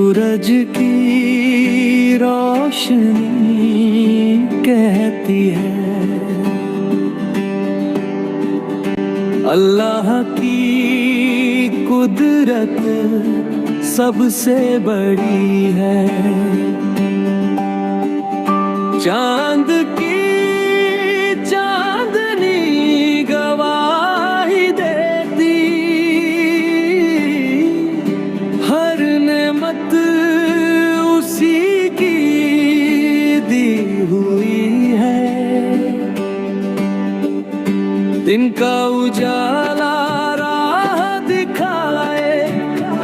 सूरज की रोशनी कहती है अल्लाह की कुदरत सबसे बड़ी है। चांद की चांदनी गवाही देती हर नेमत उसी की दी हुई है। दिन का उजाला राह दिखाए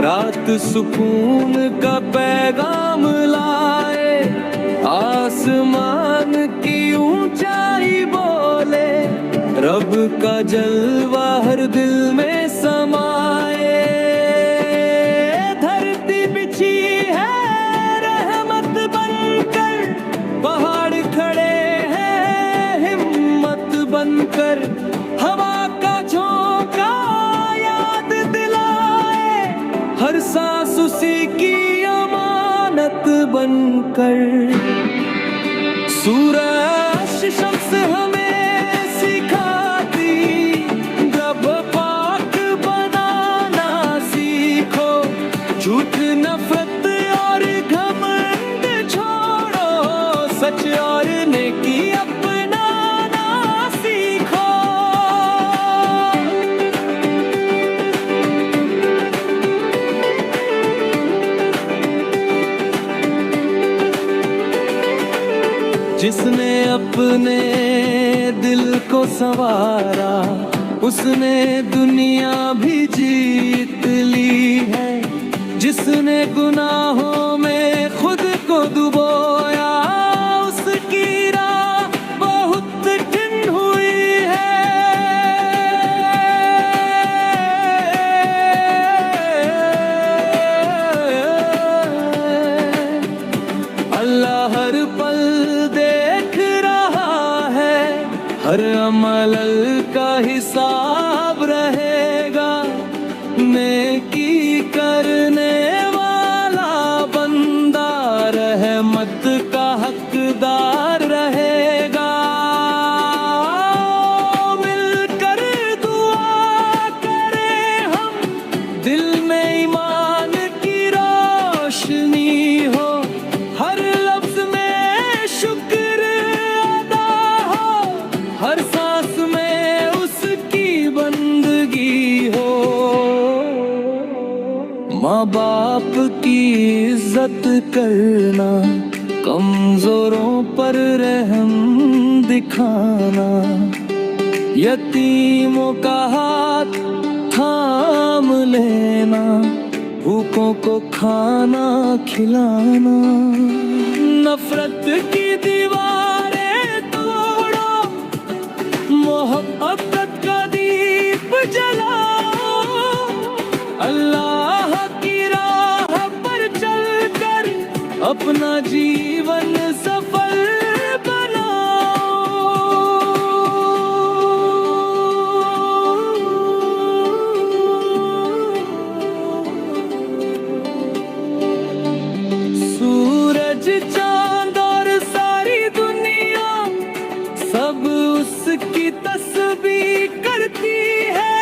रात सुकून का पैगाम लाए आसमान की ऊंचाई बोले रब का जलवा हर दिल में समाए। धरती बिछी है रहमत बनकर पहाड़ खड़े हैं हिम्मत बनकर हवा का झोंका याद दिलाए हर सांस उसी की अमानत बनकर। सूरज शम्स हमें सिखाती रब पाक बनाना सीखो झूठ नफरत और घमंड छोड़ो सच और नेकी अपनाना सीखो। जिसने अपने दिल को संवारा उसने दुनिया भी जीत ली है। जिसने गुनाहों में खुद को डुबोया उसकी राह बहुत कठिन हुई है। अल्लाह हर पल हर अमल का हिसाब रहेगा नेकी करने वाला बंदा रहमत का हकदार रहेगा। मिलकर दुआ करें हम दिल में ईमान की रोशनी हो हर लफ्ज में शुक्र हर सांस में उसकी बंदगी हो। माँ बाप की इज्जत करना कमजोरों पर रहम दिखाना यतीमों का हाथ थाम लेना भूखों को खाना खिलाना। नफरत की दीवारें तोड़ो मोहब्बत का दीप जलाओ अल्लाह की राह पर चलकर अपना जीवन सफल बनाओ। सूरज चांद और सारी दुनिया सब उसकी तस्बीह करती है।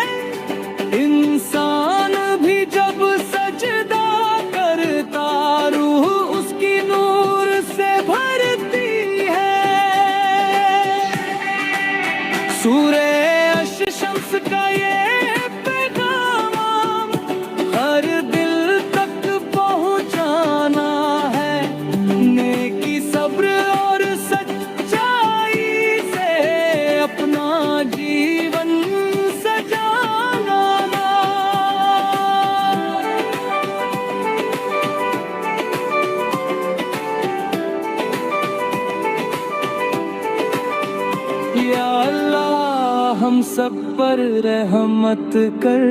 इंसान भी जब सजदा करता रूह उसकी नूर से भरती है। सूरज शम्स का ये पैगाम हर दिल तक पहुंचाना है नेकी सब्र और सच्चाई से अपना जीवन सजाना। या अल्लाह हम सब पर रहमत कर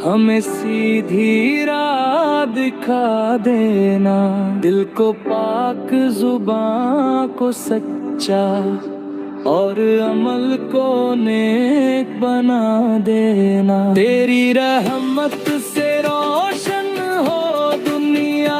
हमें सीधी राह दिखा देना दिल को पाक जुबान को सच्चा और अमल को नेक बना देना। तेरी रहमत से रोशन हो दुनिया